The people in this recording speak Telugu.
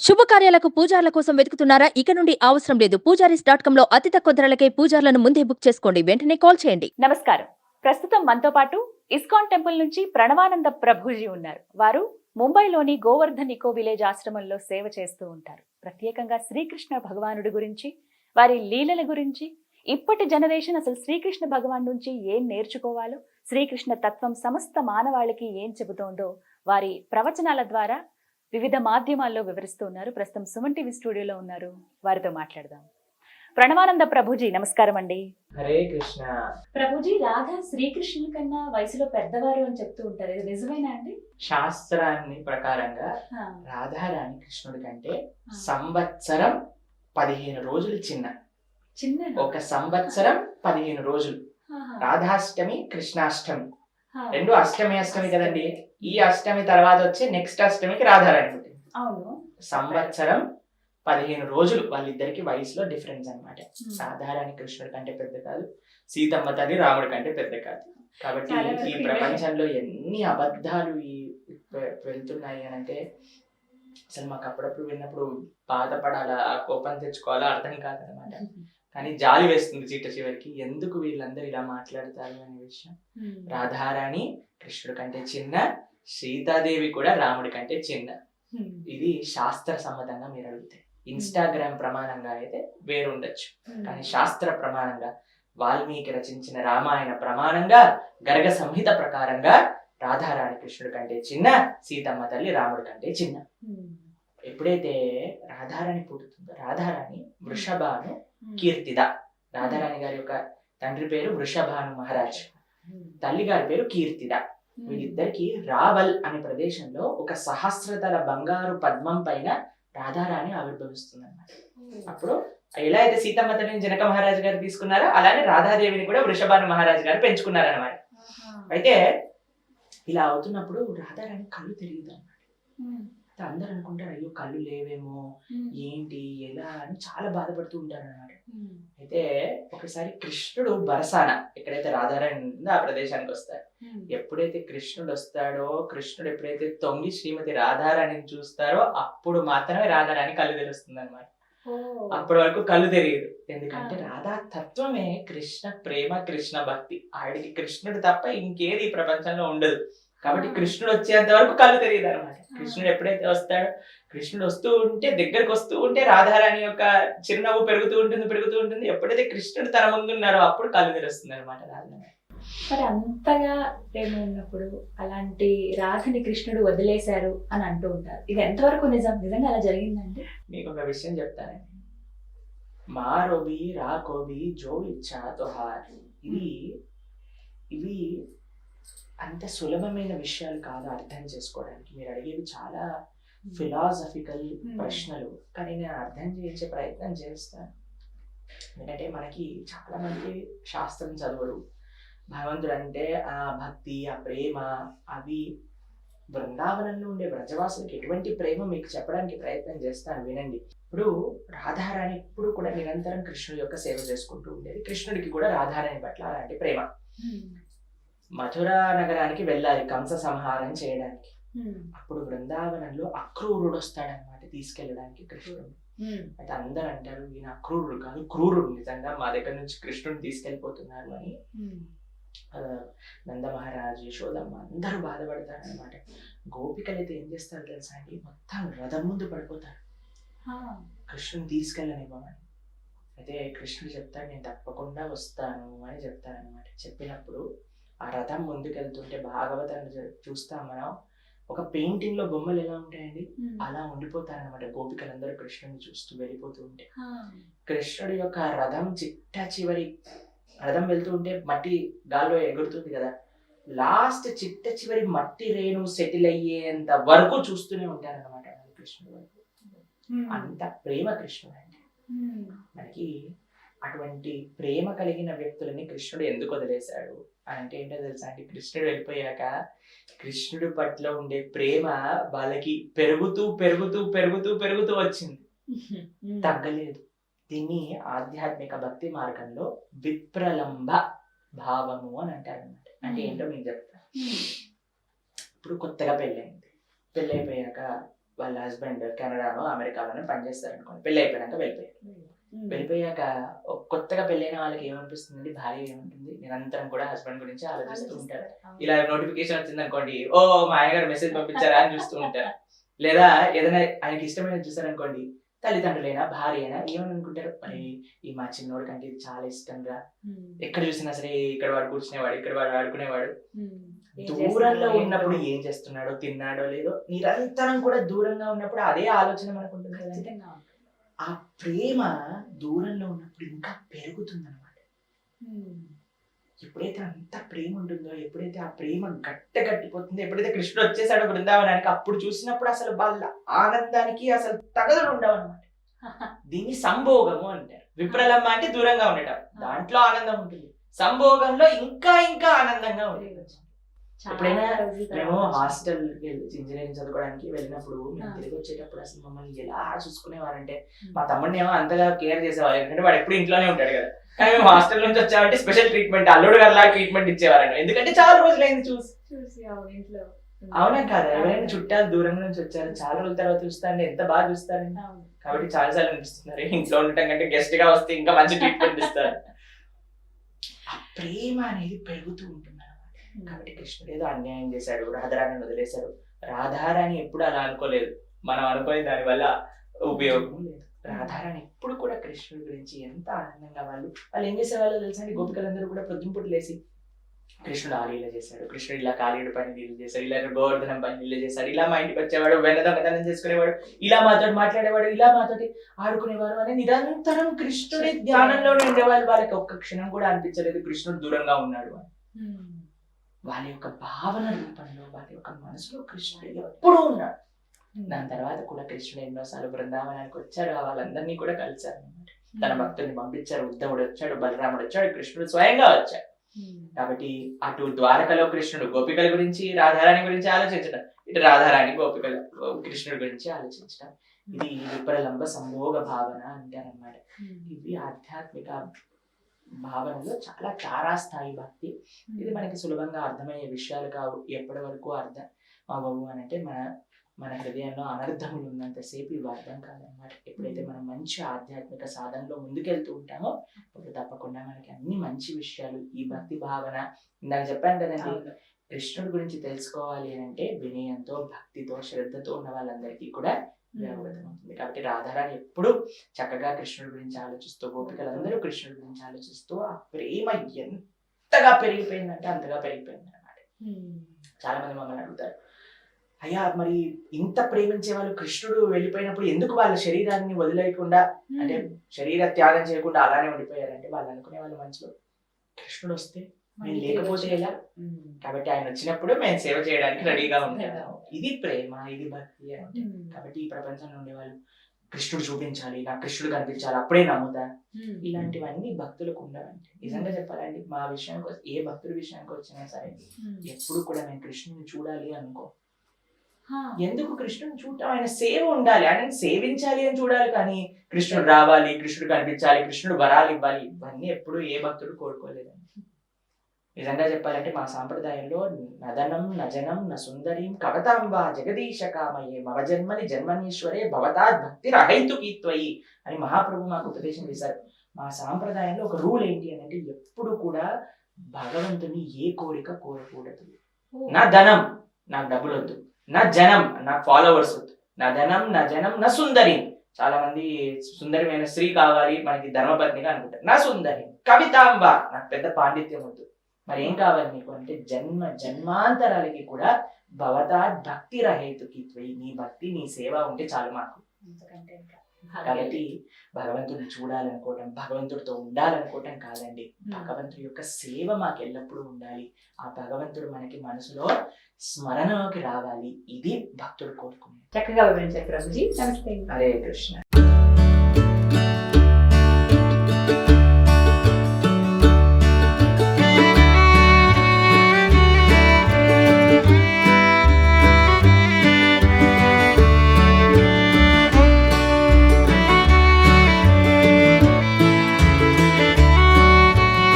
శుభకార్యాలకు పూజార్ల కోసం వెతుకుతున్నారా? ఇక నుండి అవసరం లేదు. పూజారీస్.com లో అతి తక్కువ ధరలకే పూజార్లను ముందే బుక్ చేసుకోండి. వెంటనే కాల్ చేయండి. నమస్కారం. ప్రస్తుతం మనతో పాటు ఇస్కాన్ టెంపుల్ నుంచి ప్రణవానంద ప్రభుజీ ఉన్నారు. వారు ముంబైలోని గోవర్ధన్ ఇకో విలేజ్ ఆశ్రమంలో సేవ చేస్తూ ఉంటారు. ప్రత్యేకంగా శ్రీకృష్ణ భగవానుడి గురించి, వారి లీలల గురించి, ఇప్పటి జనరేషన్ అసలు శ్రీకృష్ణ భగవాన్ నుంచి ఏం నేర్చుకోవాలో, శ్రీకృష్ణ తత్వం సమస్త మానవాళికి ఏం చెబుతోందో వారి ప్రవచనాల ద్వారా వివిధ మాధ్యమాల్లో వివరిస్తూ ఉన్నారు. ప్రస్తుతం సుమన్ టీవీ స్టూడియోలో ఉన్నారు. వారితో మాట్లాడదాం. ప్రణవానంద ప్రభుజీ, నమస్కారం అండి. హరే కృష్ణ. ప్రభుజీ, రాధా శ్రీకృష్ణుల కన్నా వయసులో పెద్దవారు అని చెప్తూ ఉంటారు, ఇది నిజమేనా అండి? శాస్త్రాన్ని ప్రకారంగా రాధారాణి కృష్ణుడి కంటే సంవత్సరం 15 రోజులు చిన్న. ఒక సంవత్సరం 15 రోజులు. రాధాష్టమి, కృష్ణాష్టమి రెండు అష్టమి కదండి. ఈ అష్టమి తర్వాత వచ్చే నెక్స్ట్ అష్టమికి రాధారాణి పుట్టింది. అవును. సంవత్సరం 15 రోజులు వాళ్ళిద్దరికి వయసులో డిఫరెన్స్ అన్నమాట. రాధారాణి కృష్ణుడి కంటే పెద్ద కాదు, సీతమ్మ తల్లి రాముడి కంటే పెద్ద కాదు. కాబట్టి ఈ ప్రపంచంలో ఎన్ని అబద్ధాలు వెళ్తున్నాయి అని అంటే అసలు మాకు అప్పుడప్పుడు విన్నప్పుడు బాధపడాలా, కోపం తెచ్చుకోవాలా అర్థం కాదనమాట. కానీ జాలి వేస్తుంది చివరికి, ఎందుకు వీళ్ళందరూ ఇలా మాట్లాడతారు అనే విషయం. రాధారాణి కృష్ణుడి కంటే చిన్న, సీతాదేవి కూడా రాముడి కంటే చిన్న. ఇది శాస్త్ర సమ్మతంగా మీరు అడిగితే. ఇన్స్టాగ్రామ్ ప్రమాణంగా అయితే వేరుండొచ్చు, కానీ శాస్త్ర ప్రమాణంగా, వాల్మీకి రచించిన రామాయణ ప్రమాణంగా, గర్గ సంహిత ప్రకారంగా రాధారాణి కృష్ణుడి కంటే చిన్న, సీతమ్మ తల్లి రాముడి కంటే చిన్న. ఎప్పుడైతే రాధారాణి పుట్టుతుందో, రాధారాణి వృషభాను కీర్తిద. రాధారాణి గారి యొక్క తండ్రి పేరు వృషభాను మహారాజ్, తల్లి గారి పేరు కీర్తిద. వీళ్ళిద్దరికి రావల్ అనే ప్రదేశంలో ఒక సహస్రతల బంగారు పద్మం పైన రాధారాణి ఆవిర్భవిస్తుంది అన్నమాట. అప్పుడు ఎలా అయితే సీతమ్మ తల్లిని జనక మహారాజు గారు తీసుకున్నారో, అలానే రాధాదేవిని కూడా వృషభాను మహారాజు గారు పెంచుకున్నారన్నమాట. అయితే ఇలా అవుతున్నప్పుడు రాధారాణి కళ్ళు తిరిగింది అన్నమాట. అందరు అనుకుంటారు, అయ్యో కళ్ళు లేవేమో, ఏంటి ఎలా అని చాలా బాధపడుతూ ఉంటారు అన్నమాట. అయితే ఒకసారి కృష్ణుడు బరసాన, ఎక్కడైతే రాధారాణి ఉంటుందో ఆ ప్రదేశానికి వస్తాడు. ఎప్పుడైతే కృష్ణుడు వస్తాడో, కృష్ణుడు ఎప్పుడైతే తొంగి శ్రీమతి రాధారాణిని చూస్తారో అప్పుడు మాత్రమే రాధారాణి కళ్ళు తెరుస్తుంది అనమాట. అప్పటి వరకు కళ్ళు తెలియదు. ఎందుకంటే రాధా తత్వమే కృష్ణ ప్రేమ, కృష్ణ భక్తి. ఆవిడికి కృష్ణుడు తప్ప ఇంకేది ఈ ప్రపంచంలో ఉండదు. కాబట్టి కృష్ణుడు వచ్చేంత వరకు కళ్ళు తెలియదు అనమాట. కృష్ణుడు ఎప్పుడైతే వస్తాడో, కృష్ణుడు వస్తూ ఉంటే, దగ్గరకు వస్తూ ఉంటే రాధారాణి యొక్క చిరునవ్వు పెరుగుతూ ఉంటుంది. ఎప్పుడైతే కృష్ణుడు తన ముందు ఉన్నారో అప్పుడు కళ్ళు తెరుస్తుంది అనమాట రాధారాణి. మరి అంతగా ప్రేమ ఉన్నప్పుడు అలాంటి రాధని కృష్ణుడు వదిలేశారు అని అంటూ ఉంటారు. ఇది ఎంతవరకు నిజంగా అలా జరిగిందంటే? మీకు ఒక విషయం చెప్తానండి. మారోబి రాకోబి జో ఇచ్చా తోహార్. ఇవి అంత సులభమైన విషయాలు కాదు అర్థం చేసుకోవడానికి. మీరు అడిగేవి చాలా ఫిలాసఫికల్ ప్రశ్నలు, కానీ నేను అర్థం చేసే ప్రయత్నం చేస్తాను. ఎందుకంటే మనకి చాలా మంది శాస్త్రం చదవరు. భగవంతుడు అంటే ఆ భక్తి, ఆ ప్రేమ, అవి బృందావనంలో ఉండే బ్రజవాసులకి ఎటువంటి ప్రేమ మీకు చెప్పడానికి ప్రయత్నం చేస్తాను, వినండి. ఇప్పుడు రాధారాణి ఇప్పుడు కూడా నిరంతరం కృష్ణుడి యొక్క సేవ చేసుకుంటూ ఉండేది. కృష్ణుడికి కూడా రాధారాణి పట్ల అలాంటి ప్రేమ. మథురా నగరానికి వెళ్ళాలి కంస సంహారం చేయడానికి. అప్పుడు బృందావనంలో అక్రూరుడు వస్తాడనమాట తీసుకెళ్ళడానికి కృష్ణుడు. అయితే అందరు అంటారు, ఈయన అక్రూరుడు కాదు, క్రూరుడు. నిజంగా మా దగ్గర నుంచి కృష్ణుడిని తీసుకెళ్ళిపోతున్నారు అని నంద మహారాజు, యశోదమ్మ అందరూ బాధపడతారు అనమాట. గోపికలు అయితే ఏం చేస్తారు తెలుసా అండి, మొత్తం రథం ముందు పడిపోతారు కృష్ణుని తీసుకెళ్ళనివ్వమని. అయితే కృష్ణుడు చెప్తాడు, నేను తప్పకుండా వస్తాను అని చెప్తారనమాట. చెప్పినప్పుడు ఆ రథం ముందుకెళ్తుంటే భాగవతాన్ని చూస్తాం మనం, ఒక పెయింటింగ్ లో బొమ్మలు ఎలా ఉంటాయండి అలా ఉండిపోతారనమాట గోపికలందరూ కృష్ణుని చూస్తూ వెళ్ళిపోతూ ఉంటే. కృష్ణుడి యొక్క రథం చివరి రథం వెళ్తూ ఉంటే మట్టి గాల్లో ఎగురుతుంది కదా, లాస్ట్ చివరి మట్టి రేణు సెటిల్ అయ్యేంత వరకు చూస్తూనే ఉంటారనమాట కృష్ణుడు వరకు. అంత ప్రేమ కృష్ణుడు అంటే. మనకి అటువంటి ప్రేమ కలిగిన వ్యక్తులని కృష్ణుడు ఎందుకు వదిలేశాడు అని అంటే ఏంటో తెలుసా అండి, కృష్ణుడు వెళ్ళిపోయాక కృష్ణుడి పట్ల ఉండే ప్రేమ వాళ్ళకి పెరుగుతూ పెరుగుతూ పెరుగుతూ పెరుగుతూ వచ్చింది, తగ్గలేదు. దీన్ని ఆధ్యాత్మిక భక్తి మార్గంలో విప్రలంబ భావము అని అంటారు అన్నమాట. అంటే ఏంటో మీకు చెప్తాను. ఇప్పుడు కొత్తగా పెళ్ళైపోయాక వాళ్ళ హస్బెండ్ కెనడానో అమెరికాలోనే పనిచేస్తారు అనుకోండి, పెళ్లి అయిపోయాక వెళ్ళిపోయాక కొత్తగా పెళ్ళైన వాళ్ళకి ఏమనిపిస్తుంది, భార్య ఏముంటుంది, నిరంతరం కూడా హస్బెండ్ గురించి ఆలోచిస్తూ ఉంటారు. ఇలా నోటిఫికేషన్ వచ్చింది అనుకోండి, ఓ మా ఆయనగారు మెసేజ్ పంపించారా అని చూస్తూ ఉంటారు. లేదా ఏదైనా ఆయనకి ఇష్టమైన చూసారనుకోండి, తల్లిదండ్రులైనా భార్య అయినా ఏమని అనుకుంటారు, మరి ఈ మా చిన్నోడి కంటే ఇది చాలా ఇష్టంగా, ఎక్కడ చూసినా సరే ఇక్కడ వాడు కూర్చునేవాడు, ఇక్కడ వాడు ఆడుకునేవాడు. దూరంలో ఉన్నప్పుడు ఏం చేస్తున్నాడో, తిన్నాడో లేదో, నిరంతరం కూడా దూరంగా ఉన్నప్పుడు అదే ఆలోచన మనకు ఉంటుంది కదా. ఆ ప్రేమ దూరంలో ఉన్నప్పుడు ఇంకా పెరుగుతుంది అనమాట. ఎప్పుడైతే అంత ప్రేమ ఉంటుందో, ఎప్పుడైతే ఆ ప్రేమ గట్టిపోతుందో, ఎప్పుడైతే కృష్ణుడు వచ్చేసాడో బృందావనానికి, అప్పుడు చూసినప్పుడు అసలు వాళ్ళ ఆనందానికి అసలు తగదులు ఉండవు అనమాట. దీన్ని సంభోగము అంటారు. విప్రలమ్మ అంటే దూరంగా ఉండటం, దాంట్లో ఆనందం ఉంటుంది. సంభోగంలో ఇంకా ఇంకా ఆనందంగా ఉంటుంది. ఎప్పుడైనా మేము హాస్టల్ ఇంజనీరింగ్ చదువుకోవడానికి వెళ్ళినప్పుడు మేము తిరిగి వచ్చేటప్పుడు అసలు మమ్మల్ని ఎలా చూసుకునేవారంటే, మా తమ్ముడిని ఏమో అంతగా కేర్ చేసేవారు, ఎందుకంటే వాడు ఎప్పుడు ఇంట్లోనే ఉంటాడు కదా. కానీ మేము హాస్టల్ నుంచి వచ్చామంటే స్పెషల్ ట్రీట్మెంట్, అల్లుడు గారిలా ట్రీట్మెంట్ ఇచ్చేవారు, ఎందుకంటే చాలా రోజులైంది చూసి. అవునా కాదా? ఎవరైనా చుట్టాలు దూరం నుంచి వచ్చారు, చాలా రోజుల తర్వాత చూస్తారండి, ఎంత బాగా చూస్తారండి. కాబట్టి చాలా సార్లు అనిపిస్తున్నారు, ఇంట్లో ఉండటం కంటే గెస్ట్ గా వస్తే ఇంకా మంచి ట్రీట్మెంట్ ఇస్తారు. ఆ ప్రేమ అనేది పెరుగుతూ ఉంటుంది. కాబట్టి కృష్ణుడు ఏదో అన్యాయం చేశాడు, రాధారాణిని వదిలేశాడు. రాధారాణి ఎప్పుడు అలా అనుకోలేదు, మనం అనుకునే దాని వల్ల ఉపయోగం లేదు. రాధారాణి ఎప్పుడు కూడా కృష్ణుడి గురించి ఎంత ఆనందంగా వాళ్ళు ఏం చేసేవాళ్ళు తెలుసా అండి, గోపికలందరూ కూడా పొద్దుంపుడు లేసి కృష్ణుడు ఆ లీల చేశాడు, కృష్ణుడు ఇలా కాళీయుడు పని నీళ్ళు చేశాడు, ఇలా గోవర్ధనం పని నీళ్ళు చేశాడు, ఇలా మా ఇంటికి వచ్చేవాడు, వెన్న దొంగతనం చేసుకునేవాడు, ఇలా మాతో మాట్లాడేవాడు, ఇలా మాతోటి ఆడుకునేవాడు అని నిరంతరం కృష్ణుడి ధ్యానంలోనే ఉండేవాళ్ళు. వాళ్ళకి ఒక్క క్షణం కూడా అనిపించలేదు కృష్ణుడు దూరంగా ఉన్నాడు అని. వాళ్ళ యొక్క భావన రూపంలో, వాళ్ళ యొక్క మనసులో కృష్ణుడు ఎప్పుడూ ఉన్నాడు. దాని తర్వాత కూడా కృష్ణుడు ఎన్నోసార్లు బృందావనానికి వచ్చాడు, వాళ్ళందరినీ కూడా కలిశారు అన్నమాట. తన భక్తుల్ని పంపించారు, ఉద్ధవుడు వచ్చాడు, బలరాముడు వచ్చాడు, కృష్ణుడు స్వయంగా వచ్చాడు. కాబట్టి అటు ద్వారకలో కృష్ణుడు గోపికల గురించి, రాధారాణి గురించి ఆలోచించడం, ఇటు రాధారాణి గోపికల కృష్ణుడి గురించి ఆలోచించడం, ఇది విప్రలంబ సంభోగ భావన అంటారన్నమాట. ఇవి ఆధ్యాత్మిక భావనలో చాలా తారాస్థాయి భక్తి. ఇది మనకి సులభంగా అర్థమయ్యే విషయాలు కావు. ఎప్పటి వరకు అర్థం అవ్వవు అని అంటే మన హృదయంలో అనర్థములు ఉన్నంతసేపు ఇవి అర్థం కాదన్నమాట. ఎప్పుడైతే మనం మంచి ఆధ్యాత్మిక సాధనలో ముందుకెళ్తూ ఉంటామో అప్పుడు తప్పకుండా మనకి అన్ని మంచి విషయాలు, ఈ భక్తి భావన, ఇందాక చెప్పాను కదండి, కృష్ణుడి గురించి తెలుసుకోవాలి అంటే వినయంతో, భక్తితో, శ్రద్ధతో ఉన్న వాళ్ళందరికీ కూడా అవుతుంది. కాబట్టి రాధారాణి ఎప్పుడు చక్కగా కృష్ణుడి గురించి ఆలోచిస్తూ, గోపికలందరూ కృష్ణుడి గురించి ఆలోచిస్తూ, ఆ ప్రేమ ఎంతగా పెరిగిపోయిందంటే అంతగా పెరిగిపోయింది అన్నమాట. చాలా మంది మమ్మల్ని అడుగుతారు, అయ్యా మరి ఇంత ప్రేమించే వాళ్ళు కృష్ణుడు వెళ్ళిపోయినప్పుడు ఎందుకు వాళ్ళ శరీరాన్ని వదిలేయకుండా, అంటే శరీర త్యాగం చేయకుండా అలానే ఉండిపోయారంటే, వాళ్ళు అనుకునే వాళ్ళ మనసులో కృష్ణుడు వస్తే మేము లేకపోతే ఎలా, కాబట్టి ఆయన వచ్చినప్పుడు మేము సేవ చేయడానికి రెడీగా ఉంటాము. ఇది ప్రేమ, ఇది భక్తి అంటే. కాబట్టి ఈ ప్రపంచంలో ఉండే వాళ్ళు కృష్ణుడు చూపించాలి, నాకు కృష్ణుడు కనిపించాలి అప్పుడే నమ్ముతా, ఇలాంటివన్నీ భక్తులకు ఉండవండి. నిజంగా చెప్పాలండి, మా విషయానికి ఏ భక్తుల విషయానికి వచ్చినా సరే ఎప్పుడు కూడా మేము కృష్ణుని చూడాలి అనుకో. ఎందుకు కృష్ణుని చూడటం, ఆయన సేవ ఉండాలి, ఆయన సేవించాలి అని చూడాలి. కానీ కృష్ణుడు రావాలి, కృష్ణుడు కనిపించాలి, కృష్ణుడు వరాలు ఇవ్వాలి, ఇవన్నీ ఎప్పుడు ఏ భక్తుడు కోరుకోలేదండి. నిజంగా చెప్పాలంటే మా సాంప్రదాయంలో నదనం నజనం న సుందరీం కవతాంబా జగదీశ కామయే మవజన్మని జన్మనీశ్వరే భవతాద్ భక్తి రహైతుకీత్వయి అని మహాప్రభు మాకు ఉపదేశం చేశారు. మా సాంప్రదాయంలో ఒక రూల్ ఏంటి అని అంటే, ఎప్పుడు కూడా భగవంతుని ఏ కోరిక కోరకూడదు. నా ధనం, నాకు డబ్బులు వద్దు, నా జనం, నాకు ఫాలోవర్స్ వద్దు, నా ధనం నా జనం నా సుందరి. చాలా మంది సుందరమైన స్త్రీ కావాలి మనకి ధర్మపత్నిగా అనుకుంటారు. నా సుందరి కవితాంబ, నాకు పెద్ద పాండిత్యం వద్దు. మరి ఏం కావాలి నీకు అంటే, జన్మాంతరాలకి కూడా భవతాద్ భక్తి రహేతుకి, నీ భక్తి నీ సేవ ఉంటే చాలు మాకు. కాబట్టి భగవంతుడిని చూడాలనుకోవటం, భగవంతుడితో ఉండాలనుకోవటం కాదండి, భగవంతుడి యొక్క సేవ మాకు ఎల్లప్పుడూ ఉండాలి. ఆ భగవంతుడు మనకి మనసులో స్మరణలోకి రావాలి. ఇది భక్తుడు కోరుకునేది. చక్కగా వివరించారు ప్రభుజీ. నమస్తే. హరే కృష్ణ.